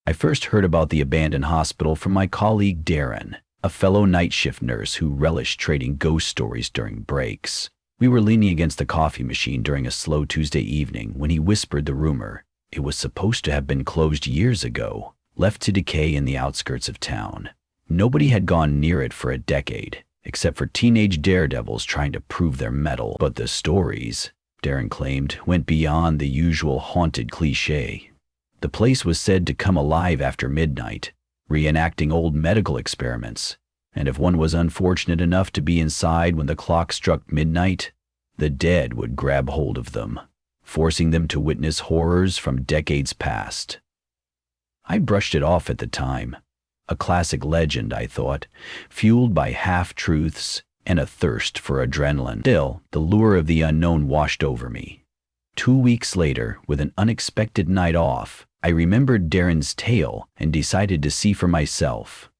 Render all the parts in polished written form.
I first heard about the abandoned hospital from my colleague Darren, a fellow night shift nurse who relished trading ghost stories during breaks. We were leaning against the coffee machine during a slow Tuesday evening when he whispered the rumor. It was supposed to have been closed years ago, left to decay in the outskirts of town. Nobody had gone near it for a decade, except for teenage daredevils trying to prove their mettle. But the stories, Darren claimed, went beyond the usual haunted cliché. The place was said to come alive after midnight, reenacting old medical experiments, and if one was unfortunate enough to be inside when the clock struck midnight, the dead would grab hold of them, forcing them to witness horrors from decades past. I brushed it off at the time. A classic legend, I thought, fueled by half-truths and a thirst for adrenaline. Still, the lure of the unknown washed over me. 2 weeks later, with an unexpected night off, I remembered Darren's tale and decided to see for myself.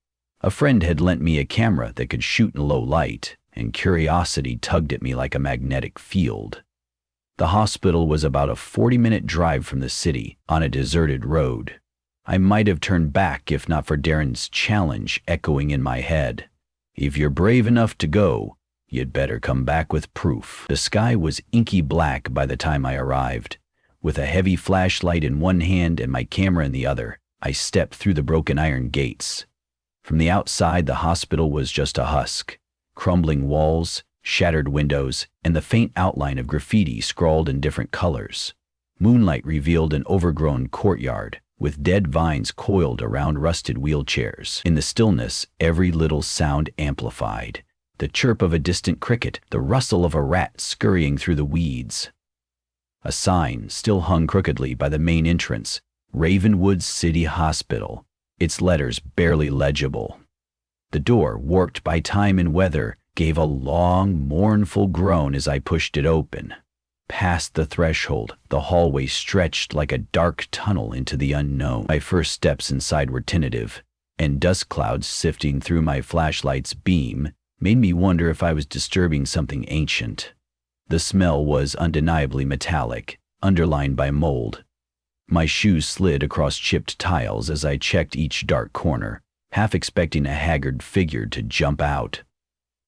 A friend had lent me a camera that could shoot in low light, and curiosity tugged at me like a magnetic field. The hospital was about a 40-minute drive from the city, on a deserted road. I might have turned back if not for Darren's challenge echoing in my head. If you're brave enough to go, you'd better come back with proof. The sky was inky black by the time I arrived. With a heavy flashlight in one hand and my camera in the other, I stepped through the broken iron gates. From the outside, the hospital was just a husk. Crumbling walls, shattered windows, and the faint outline of graffiti scrawled in different colors. Moonlight revealed an overgrown courtyard, with dead vines coiled around rusted wheelchairs. In the stillness, every little sound amplified. The chirp of a distant cricket, the rustle of a rat scurrying through the weeds. A sign still hung crookedly by the main entrance, Ravenwood City Hospital, its letters barely legible. The door, warped by time and weather, gave a long, mournful groan as I pushed it open. Past the threshold, the hallway stretched like a dark tunnel into the unknown. My first steps inside were tentative, and dust clouds sifting through my flashlight's beam made me wonder if I was disturbing something ancient. The smell was undeniably metallic, underlined by mold. My shoes slid across chipped tiles as I checked each dark corner, half expecting a haggard figure to jump out.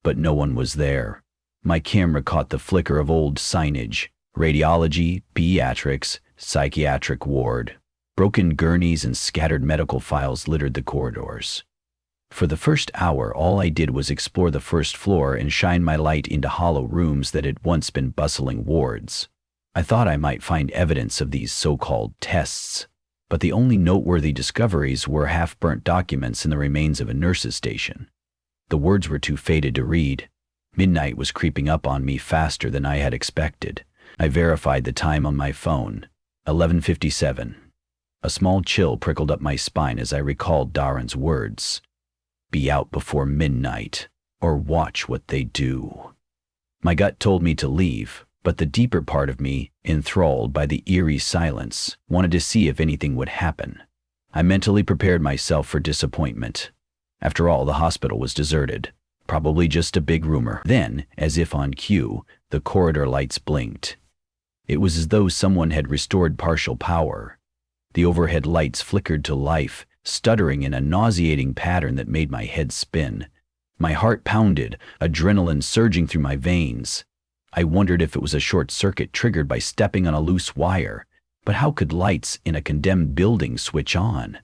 But no one was there. My camera caught the flicker of old signage: radiology, pediatrics, psychiatric ward. Broken gurneys and scattered medical files littered the corridors. For the first hour, all I did was explore the first floor and shine my light into hollow rooms that had once been bustling wards. I thought I might find evidence of these so-called tests, but the only noteworthy discoveries were half-burnt documents and the remains of a nurse's station. The words were too faded to read. Midnight was creeping up on me faster than I had expected. I verified the time on my phone. 11:57. A small chill prickled up my spine as I recalled Darren's words. Be out before midnight, or watch what they do. My gut told me to leave, but the deeper part of me, enthralled by the eerie silence, wanted to see if anything would happen. I mentally prepared myself for disappointment. After all, the hospital was deserted. Probably just a big rumor. Then, as if on cue, the corridor lights blinked. It was as though someone had restored partial power. The overhead lights flickered to life, stuttering in a nauseating pattern that made my head spin. My heart pounded, adrenaline surging through my veins. I wondered if it was a short circuit triggered by stepping on a loose wire, but how could lights in a condemned building switch on?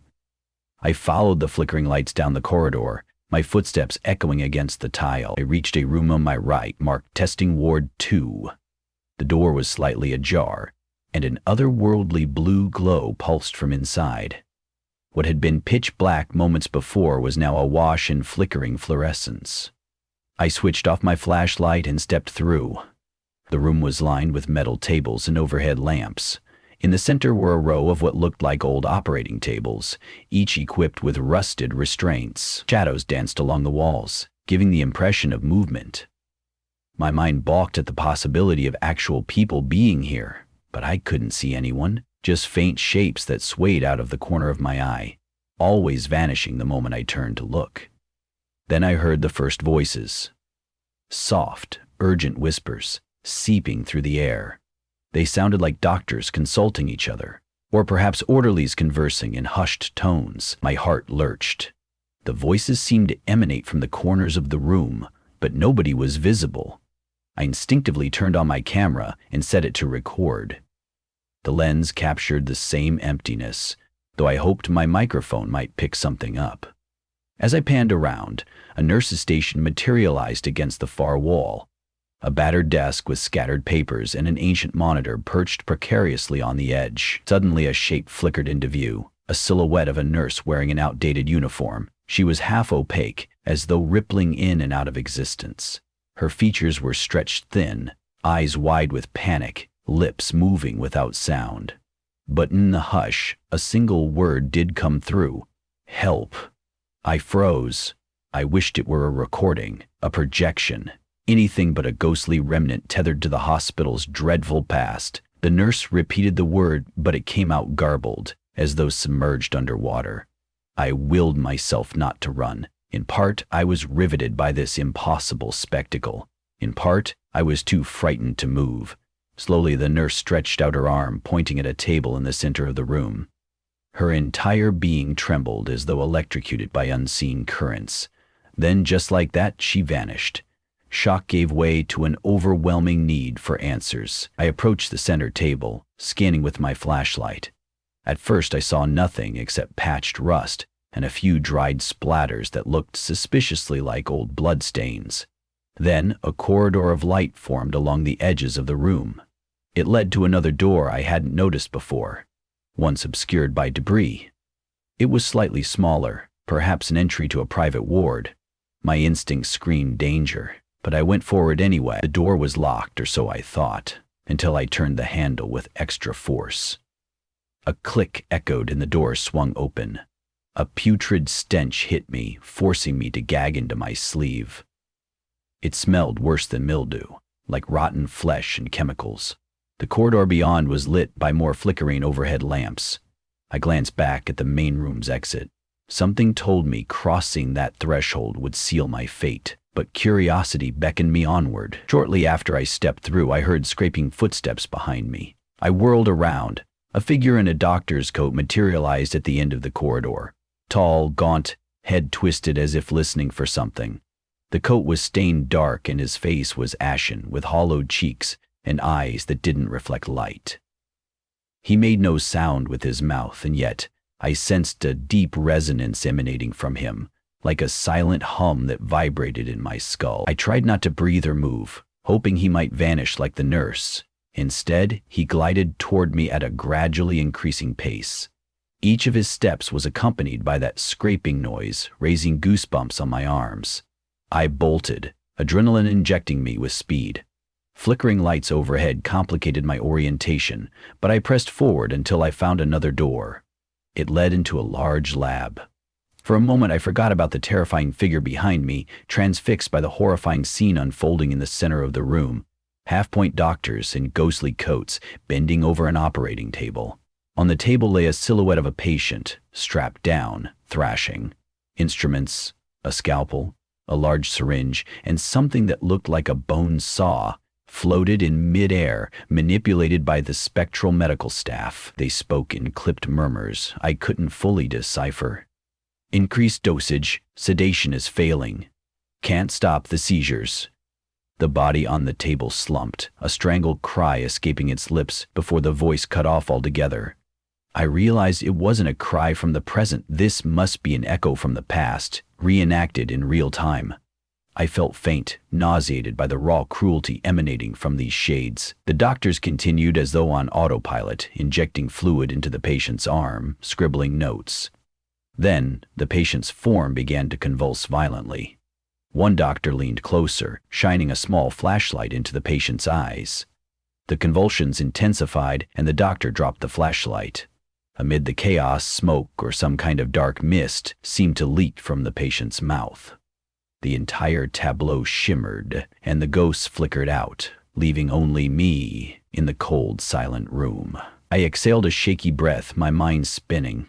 I followed the flickering lights down the corridor, my footsteps echoing against the tile. I reached a room on my right marked Testing Ward 2. The door was slightly ajar, and an otherworldly blue glow pulsed from inside. What had been pitch black moments before was now awash in flickering fluorescence. I switched off my flashlight and stepped through. The room was lined with metal tables and overhead lamps. In the center were a row of what looked like old operating tables, each equipped with rusted restraints. Shadows danced along the walls, giving the impression of movement. My mind balked at the possibility of actual people being here, but I couldn't see anyone. Just faint shapes that swayed out of the corner of my eye, always vanishing the moment I turned to look. Then I heard the first voices. Soft, urgent whispers, seeping through the air. They sounded like doctors consulting each other, Or perhaps orderlies conversing in hushed tones. My heart lurched. The voices seemed to emanate from the corners of the room, but nobody was visible. I instinctively turned on my camera and set it to record. The lens captured the same emptiness, though I hoped my microphone might pick something up. As I panned around, a nurse's station materialized against the far wall. A battered desk with scattered papers and an ancient monitor perched precariously on the edge. Suddenly a shape flickered into view, a silhouette of a nurse wearing an outdated uniform. She was half opaque, as though rippling in and out of existence. Her features were stretched thin, eyes wide with panic, lips moving without sound. But in the hush, a single word did come through. Help. I froze. I wished it were a recording, a projection, anything but a ghostly remnant tethered to the hospital's dreadful past. The nurse repeated the word, but it came out garbled, as though submerged underwater. I willed myself not to run. In part, I was riveted by this impossible spectacle. In part, I was too frightened to move. Slowly, the nurse stretched out her arm, pointing at a table in the center of the room. Her entire being trembled as though electrocuted by unseen currents. Then, just like that, she vanished. Shock gave way to an overwhelming need for answers. I approached the center table, scanning with my flashlight. At first, I saw nothing except patched rust and a few dried splatters that looked suspiciously like old bloodstains. Then, a corridor of light formed along the edges of the room. It led to another door I hadn't noticed before, once obscured by debris. It was slightly smaller, perhaps an entry to a private ward. My instincts screamed danger, but I went forward anyway. The door was locked, or so I thought, until I turned the handle with extra force. A click echoed and the door swung open. A putrid stench hit me, forcing me to gag into my sleeve. It smelled worse than mildew, like rotten flesh and chemicals. The corridor beyond was lit by more flickering overhead lamps. I glanced back at the main room's exit. Something told me crossing that threshold would seal my fate, but curiosity beckoned me onward. Shortly after I stepped through, I heard scraping footsteps behind me. I whirled around. A figure in a doctor's coat materialized at the end of the corridor. Tall, gaunt, head twisted as if listening for something. The coat was stained dark and his face was ashen, with hollowed cheeks and eyes that didn't reflect light. He made no sound with his mouth, and yet I sensed a deep resonance emanating from him, like a silent hum that vibrated in my skull. I tried not to breathe or move, hoping he might vanish like the nurse. Instead, he glided toward me at a gradually increasing pace. Each of his steps was accompanied by that scraping noise, raising goosebumps on my arms. I bolted, adrenaline injecting me with speed. Flickering lights overhead complicated my orientation, but I pressed forward until I found another door. It led into a large lab. For a moment I forgot about the terrifying figure behind me, transfixed by the horrifying scene unfolding in the center of the room. Half-point doctors in ghostly coats bending over an operating table. On the table lay a silhouette of a patient, strapped down, thrashing. Instruments, a scalpel, a large syringe, and something that looked like a bone saw floated in mid-air, manipulated by the spectral medical staff. They spoke in clipped murmurs I couldn't fully decipher. Increased dosage, sedation is failing. Can't stop the seizures. The body on the table slumped, a strangled cry escaping its lips before the voice cut off altogether. I realized it wasn't a cry from the present. This must be an echo from the past, reenacted in real time. I felt faint, nauseated by the raw cruelty emanating from these shades. The doctors continued as though on autopilot, injecting fluid into the patient's arm, scribbling notes. Then, the patient's form began to convulse violently. One doctor leaned closer, shining a small flashlight into the patient's eyes. The convulsions intensified, and the doctor dropped the flashlight. Amid the chaos, smoke or some kind of dark mist seemed to leak from the patient's mouth. The entire tableau shimmered, and the ghosts flickered out, leaving only me in the cold, silent room. I exhaled a shaky breath, my mind spinning.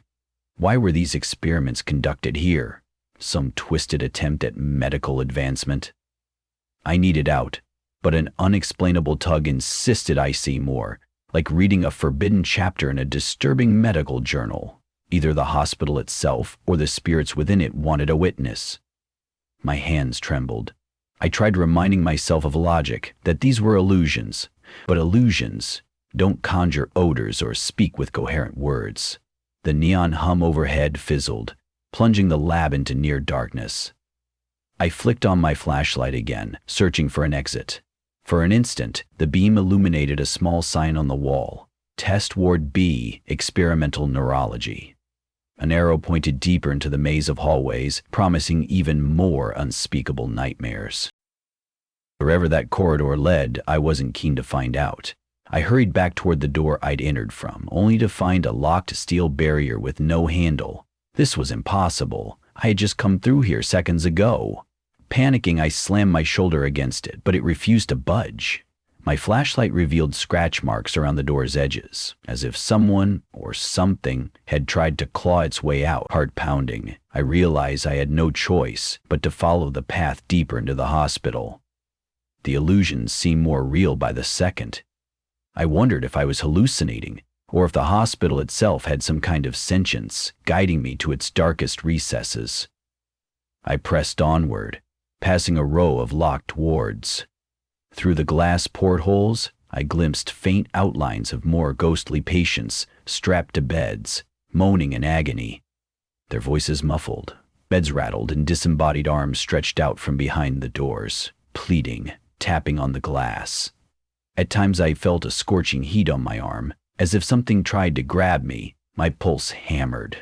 Why were these experiments conducted here? Some twisted attempt at medical advancement? I needed out, but an unexplainable tug insisted I see more, like reading a forbidden chapter in a disturbing medical journal. Either the hospital itself or the spirits within it wanted a witness. My hands trembled. I tried reminding myself of logic, that these were illusions, but illusions don't conjure odors or speak with coherent words. The neon hum overhead fizzled, plunging the lab into near darkness. I flicked on my flashlight again, searching for an exit. For an instant, the beam illuminated a small sign on the wall. Test Ward B, Experimental Neurology. An arrow pointed deeper into the maze of hallways, promising even more unspeakable nightmares. Wherever that corridor led, I wasn't keen to find out. I hurried back toward the door I'd entered from, only to find a locked steel barrier with no handle. This was impossible. I had just come through here seconds ago. Panicking, I slammed my shoulder against it, but it refused to budge. My flashlight revealed scratch marks around the door's edges, as if someone or something had tried to claw its way out. Heart pounding, I realized I had no choice but to follow the path deeper into the hospital. The illusions seemed more real by the second. I wondered if I was hallucinating, or if the hospital itself had some kind of sentience, guiding me to its darkest recesses. I pressed onward, passing a row of locked wards. Through the glass portholes, I glimpsed faint outlines of more ghostly patients strapped to beds, moaning in agony. Their voices muffled, beds rattled, and disembodied arms stretched out from behind the doors, pleading, tapping on the glass. At times I felt a scorching heat on my arm, as if something tried to grab me. My pulse hammered.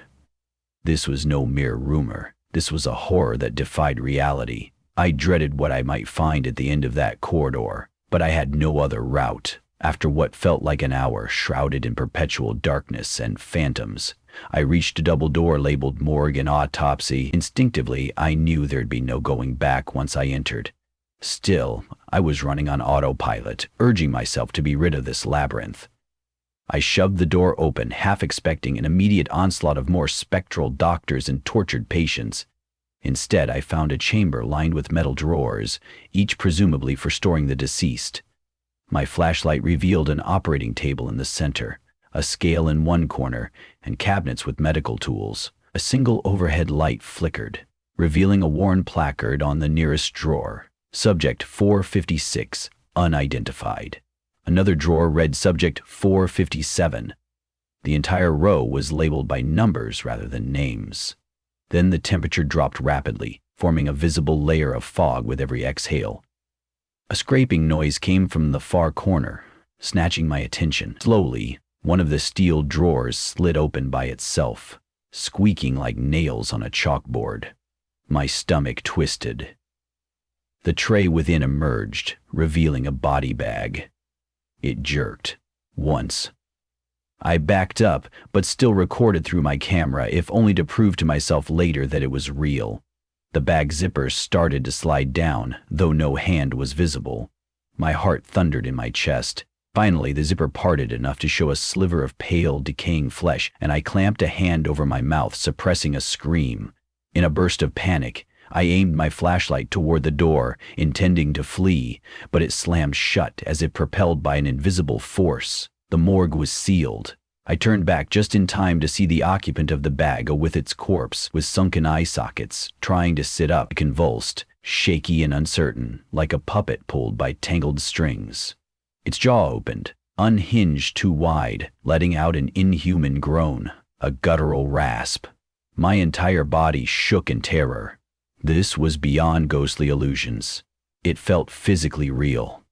This was no mere rumor. This was a horror that defied reality. I dreaded what I might find at the end of that corridor, but I had no other route. After what felt like an hour shrouded in perpetual darkness and phantoms, I reached a double door labeled Morgue and Autopsy. Instinctively, I knew there'd be no going back once I entered. Still, I was running on autopilot, urging myself to be rid of this labyrinth. I shoved the door open, half expecting an immediate onslaught of more spectral doctors and tortured patients. Instead, I found a chamber lined with metal drawers, each presumably for storing the deceased. My flashlight revealed an operating table in the center, a scale in one corner, and cabinets with medical tools. A single overhead light flickered, revealing a worn placard on the nearest drawer. Subject 456, unidentified. Another drawer read Subject 457. The entire row was labeled by numbers rather than names. Then the temperature dropped rapidly, forming a visible layer of fog with every exhale. A scraping noise came from the far corner, snatching my attention. Slowly, one of the steel drawers slid open by itself, squeaking like nails on a chalkboard. My stomach twisted. The tray within emerged, revealing a body bag. It jerked. Once. I backed up, but still recorded through my camera, if only to prove to myself later that it was real. The bag zipper started to slide down, though no hand was visible. My heart thundered in my chest. Finally, the zipper parted enough to show a sliver of pale, decaying flesh, and I clamped a hand over my mouth, suppressing a scream. In a burst of panic, I aimed my flashlight toward the door, intending to flee, but it slammed shut as if propelled by an invisible force. The morgue was sealed. I turned back just in time to see the occupant of the bag with its corpse, with sunken eye sockets, trying to sit up, convulsed, shaky and uncertain, like a puppet pulled by tangled strings. Its jaw opened, unhinged too wide, letting out an inhuman groan, a guttural rasp. My entire body shook in terror. This was beyond ghostly illusions. It felt physically real.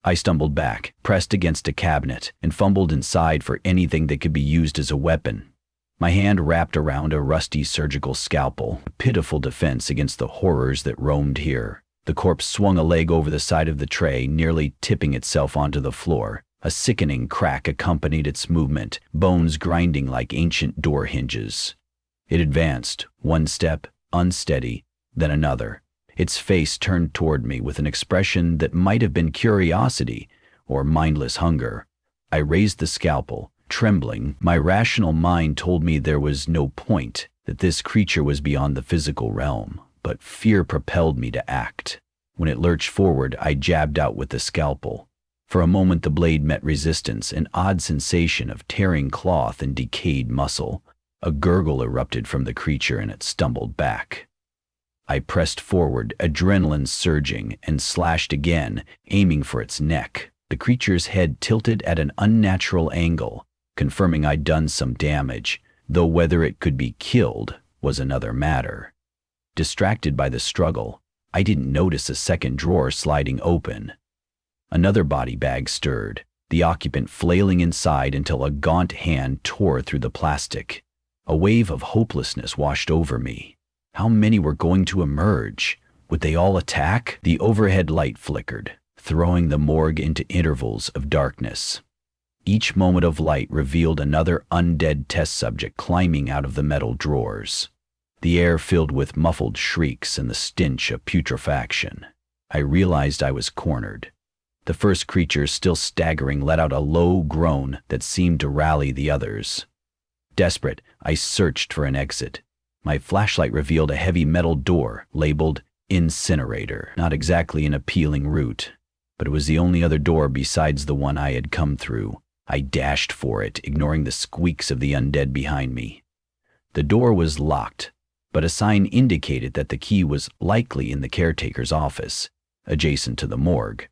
I stumbled back, pressed against a cabinet, and fumbled inside for anything that could be used as a weapon. My hand wrapped around a rusty surgical scalpel, a pitiful defense against the horrors that roamed here. The corpse swung a leg over the side of the tray, nearly tipping itself onto the floor. A sickening crack accompanied its movement, bones grinding like ancient door hinges. It advanced, one step, unsteady, then another. Its face turned toward me with an expression that might have been curiosity or mindless hunger. I raised the scalpel, trembling. My rational mind told me there was no point, that this creature was beyond the physical realm, but fear propelled me to act. When it lurched forward, I jabbed out with the scalpel. For a moment the blade met resistance, an odd sensation of tearing cloth and decayed muscle. A gurgle erupted from the creature and it stumbled back. I pressed forward, adrenaline surging, and slashed again, aiming for its neck. The creature's head tilted at an unnatural angle, confirming I'd done some damage, though whether it could be killed was another matter. Distracted by the struggle, I didn't notice a second drawer sliding open. Another body bag stirred, the occupant flailing inside until a gaunt hand tore through the plastic. A wave of hopelessness washed over me. How many were going to emerge? Would they all attack? The overhead light flickered, throwing the morgue into intervals of darkness. Each moment of light revealed another undead test subject climbing out of the metal drawers. The air filled with muffled shrieks and the stench of putrefaction. I realized I was cornered. The first creature, still staggering, let out a low groan that seemed to rally the others. Desperate, I searched for an exit. My flashlight revealed a heavy metal door labeled Incinerator. Not exactly an appealing route, but it was the only other door besides the one I had come through. I dashed for it, ignoring the squeaks of the undead behind me. The door was locked, but a sign indicated that the key was likely in the caretaker's office, adjacent to the morgue.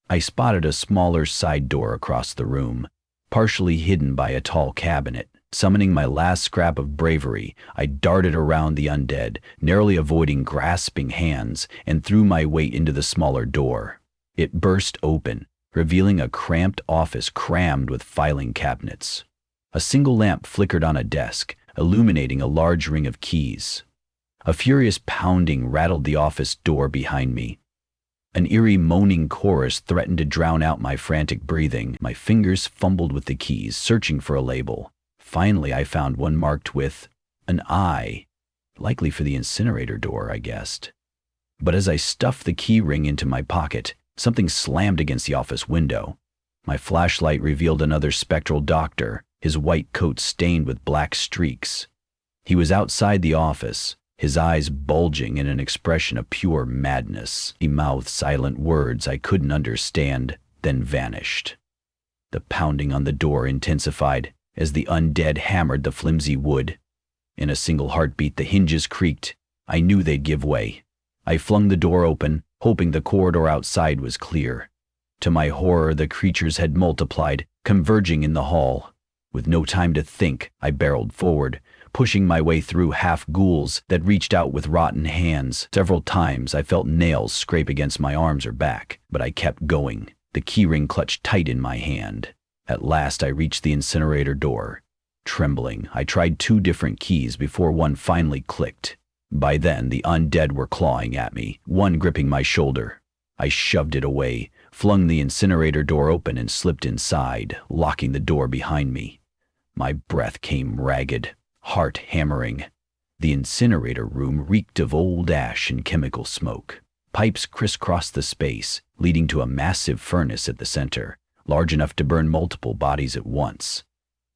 I spotted a smaller side door across the room, partially hidden by a tall cabinet. Summoning my last scrap of bravery, I darted around the undead, narrowly avoiding grasping hands, and threw my weight into the smaller door. It burst open, revealing a cramped office crammed with filing cabinets. A single lamp flickered on a desk, illuminating a large ring of keys. A furious pounding rattled the office door behind me. An eerie moaning chorus threatened to drown out my frantic breathing. My fingers fumbled with the keys, searching for a label. Finally, I found one marked with an I, likely for the incinerator door, I guessed. But as I stuffed the key ring into my pocket, something slammed against the office window. My flashlight revealed another spectral doctor, his white coat stained with black streaks. He was outside the office, his eyes bulging in an expression of pure madness. He mouthed silent words I couldn't understand, then vanished. The pounding on the door intensified as the undead hammered the flimsy wood. In a single heartbeat, the hinges creaked. I knew they'd give way. I flung the door open, hoping the corridor outside was clear. To my horror, the creatures had multiplied, converging in the hall. With no time to think, I barreled forward, pushing my way through half-ghouls that reached out with rotten hands. Several times I felt nails scrape against my arms or back, but I kept going, the keyring clutched tight in my hand. At last I reached the incinerator door. Trembling, I tried 2 different keys before one finally clicked. By then, the undead were clawing at me, one gripping my shoulder. I shoved it away, flung the incinerator door open and slipped inside, locking the door behind me. My breath came ragged, heart hammering. The incinerator room reeked of old ash and chemical smoke. Pipes crisscrossed the space, leading to a massive furnace at the center, large enough to burn multiple bodies at once.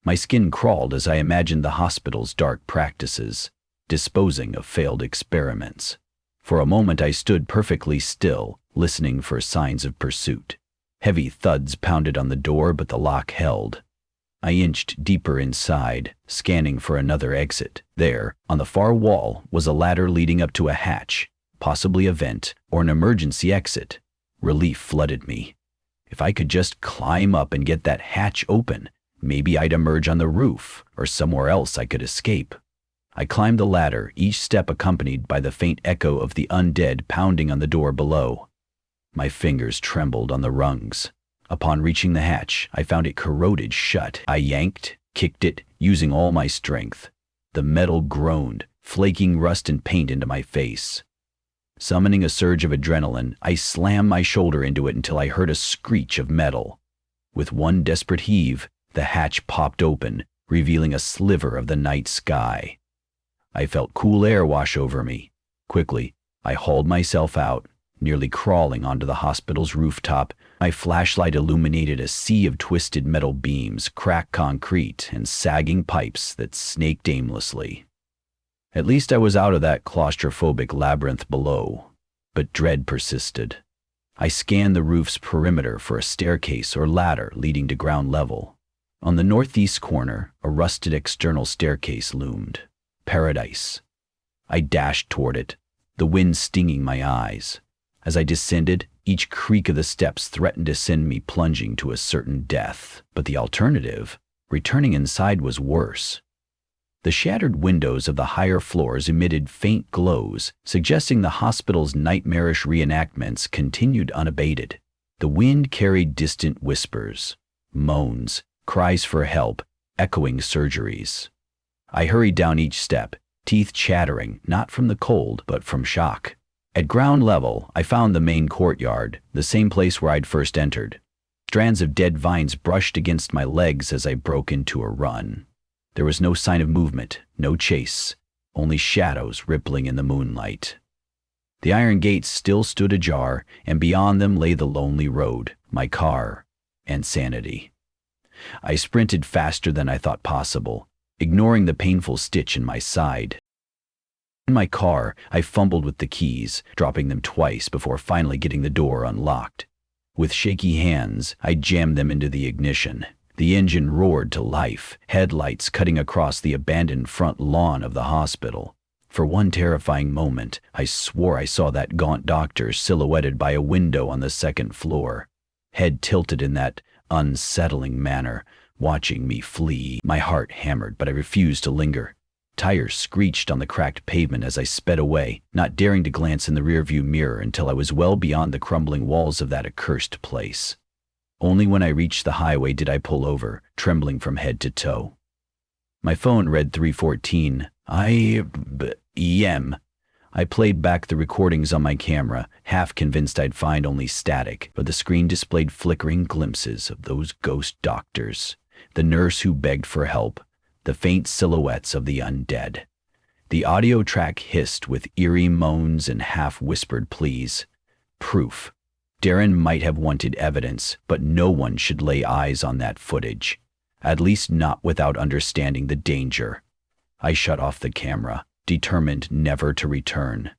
My skin crawled as I imagined the hospital's dark practices, disposing of failed experiments. For a moment I stood perfectly still, listening for signs of pursuit. Heavy thuds pounded on the door, but the lock held. I inched deeper inside, scanning for another exit. There, on the far wall, was a ladder leading up to a hatch, possibly a vent or an emergency exit. Relief flooded me. If I could just climb up and get that hatch open, maybe I'd emerge on the roof or somewhere else I could escape. I climbed the ladder, each step accompanied by the faint echo of the undead pounding on the door below. My fingers trembled on the rungs. Upon reaching the hatch, I found it corroded shut. I yanked, kicked it, using all my strength. The metal groaned, flaking rust and paint into my face. Summoning a surge of adrenaline, I slammed my shoulder into it until I heard a screech of metal. With one desperate heave, the hatch popped open, revealing a sliver of the night sky. I felt cool air wash over me. Quickly, I hauled myself out, nearly crawling onto the hospital's rooftop. My flashlight illuminated a sea of twisted metal beams, cracked concrete, and sagging pipes that snaked aimlessly. At least I was out of that claustrophobic labyrinth below, but dread persisted. I scanned the roof's perimeter for a staircase or ladder leading to ground level. On the northeast corner, a rusted external staircase loomed. Paradise. I dashed toward it, the wind stinging my eyes. As I descended, each creak of the steps threatened to send me plunging to a certain death. But the alternative, returning inside, was worse. The shattered windows of the higher floors emitted faint glows, suggesting the hospital's nightmarish reenactments continued unabated. The wind carried distant whispers, moans, cries for help, echoing surgeries. I hurried down each step, teeth chattering, not from the cold, but from shock. At ground level, I found the main courtyard, the same place where I'd first entered. Strands of dead vines brushed against my legs as I broke into a run. There was no sign of movement, no chase, only shadows rippling in the moonlight. The iron gates still stood ajar, and beyond them lay the lonely road, my car, and sanity. I sprinted faster than I thought possible, ignoring the painful stitch in my side. In my car, I fumbled with the keys, dropping them twice before finally getting the door unlocked. With shaky hands, I jammed them into the ignition. The engine roared to life, headlights cutting across the abandoned front lawn of the hospital. For one terrifying moment, I swore I saw that gaunt doctor silhouetted by a window on the second floor, head tilted in that unsettling manner, watching me flee. My heart hammered, but I refused to linger. Tires screeched on the cracked pavement as I sped away, not daring to glance in the rearview mirror until I was well beyond the crumbling walls of that accursed place. Only when I reached the highway did I pull over, trembling from head to toe. My phone read 3:14 a.m. I played back the recordings on my camera, half convinced I'd find only static, but the screen displayed flickering glimpses of those ghost doctors, the nurse who begged for help, the faint silhouettes of the undead. The audio track hissed with eerie moans and half-whispered pleas. Proof. Darren might have wanted evidence, but no one should lay eyes on that footage, at least not without understanding the danger. I shut off the camera, determined never to return.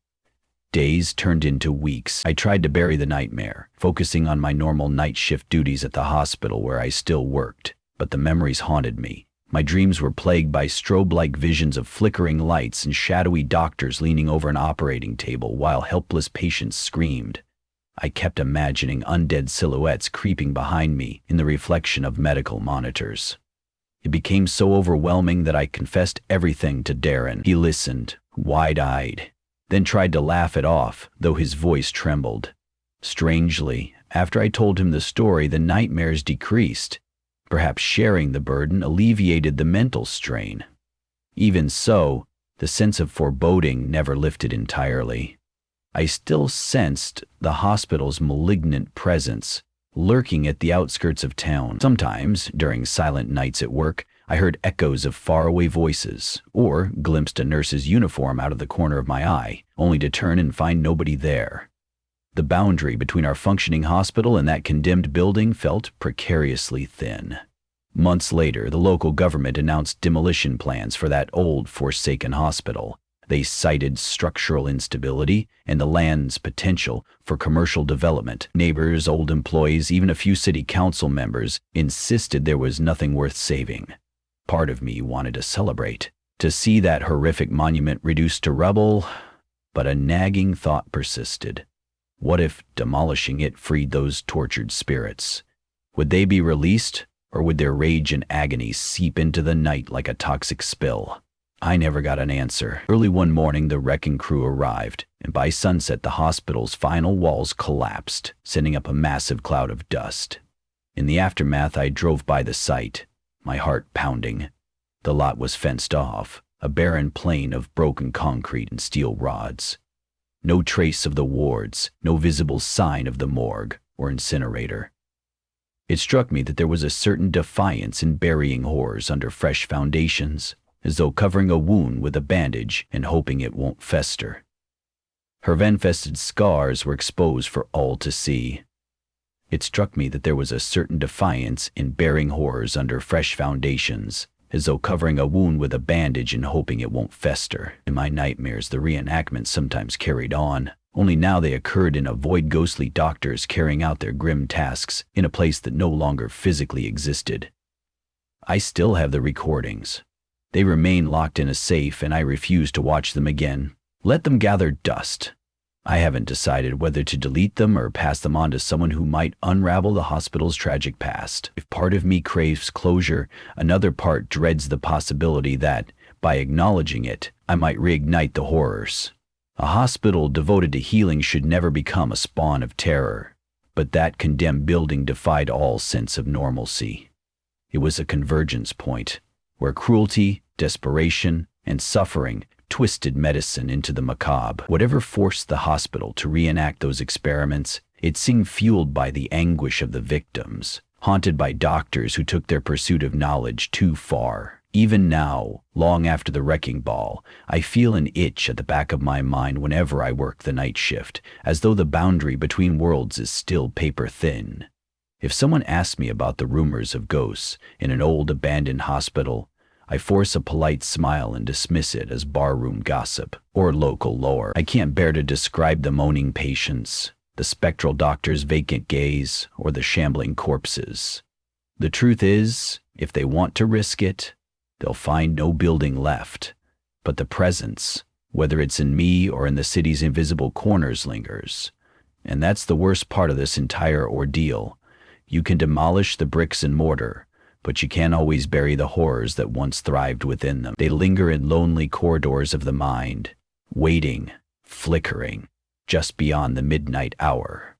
Days turned into weeks. I tried to bury the nightmare, focusing on my normal night shift duties at the hospital where I still worked, but the memories haunted me. My dreams were plagued by strobe-like visions of flickering lights and shadowy doctors leaning over an operating table while helpless patients screamed. I kept imagining undead silhouettes creeping behind me in the reflection of medical monitors. It became so overwhelming that I confessed everything to Darren. He listened, wide-eyed, then tried to laugh it off, though his voice trembled. Strangely, after I told him the story, the nightmares decreased. Perhaps sharing the burden alleviated the mental strain. Even so, the sense of foreboding never lifted entirely. I still sensed the hospital's malignant presence, lurking at the outskirts of town. Sometimes, during silent nights at work, I heard echoes of faraway voices, or glimpsed a nurse's uniform out of the corner of my eye, only to turn and find nobody there. The boundary between our functioning hospital and that condemned building felt precariously thin. Months later, the local government announced demolition plans for that old, forsaken hospital. They cited structural instability and the land's potential for commercial development. Neighbors, old employees, even a few city council members insisted there was nothing worth saving. Part of me wanted to celebrate, to see that horrific monument reduced to rubble, but a nagging thought persisted. What if demolishing it freed those tortured spirits? Would they be released, or would their rage and agony seep into the night like a toxic spill? I never got an answer. Early one morning, the wrecking crew arrived, and by sunset, the hospital's final walls collapsed, sending up a massive cloud of dust. In the aftermath, I drove by the site, my heart pounding. The lot was fenced off, a barren plain of broken concrete and steel rods. No trace of the wards, no visible sign of the morgue or incinerator. It struck me that there was a certain defiance in burying horrors under fresh foundations, as though covering a wound with a bandage and hoping it won't fester. Her vein-infested scars were exposed for all to see. It struck me that there was a certain defiance in burying horrors under fresh foundations, as though covering a wound with a bandage and hoping it won't fester. In my nightmares, the reenactment sometimes carried on. only now they occurred in a void, ghostly doctors carrying out their grim tasks in a place that no longer physically existed. I still have the recordings. They remain locked in a safe, and I refuse to watch them again. Let them gather dust. I haven't decided whether to delete them or pass them on to someone who might unravel the hospital's tragic past. If part of me craves closure, another part dreads the possibility that, by acknowledging it, I might reignite the horrors. A hospital devoted to healing should never become a spawn of terror, but that condemned building defied all sense of normalcy. It was a convergence point, where cruelty, desperation, and suffering twisted medicine into the macabre. Whatever forced the hospital to reenact those experiments, it seemed fueled by the anguish of the victims, haunted by doctors who took their pursuit of knowledge too far. Even now, long after the wrecking ball, I feel an itch at the back of my mind whenever I work the night shift, as though the boundary between worlds is still paper thin. If someone asks me about the rumors of ghosts in an old abandoned hospital, I force a polite smile and dismiss it as barroom gossip or local lore. I can't bear to describe the moaning patients, the spectral doctor's vacant gaze, or the shambling corpses. The truth is, if they want to risk it, they'll find no building left, but the presence, whether it's in me or in the city's invisible corners, lingers. And that's the worst part of this entire ordeal. You can demolish the bricks and mortar, but you can't always bury the horrors that once thrived within them. They linger in lonely corridors of the mind, waiting, flickering, just beyond the midnight hour.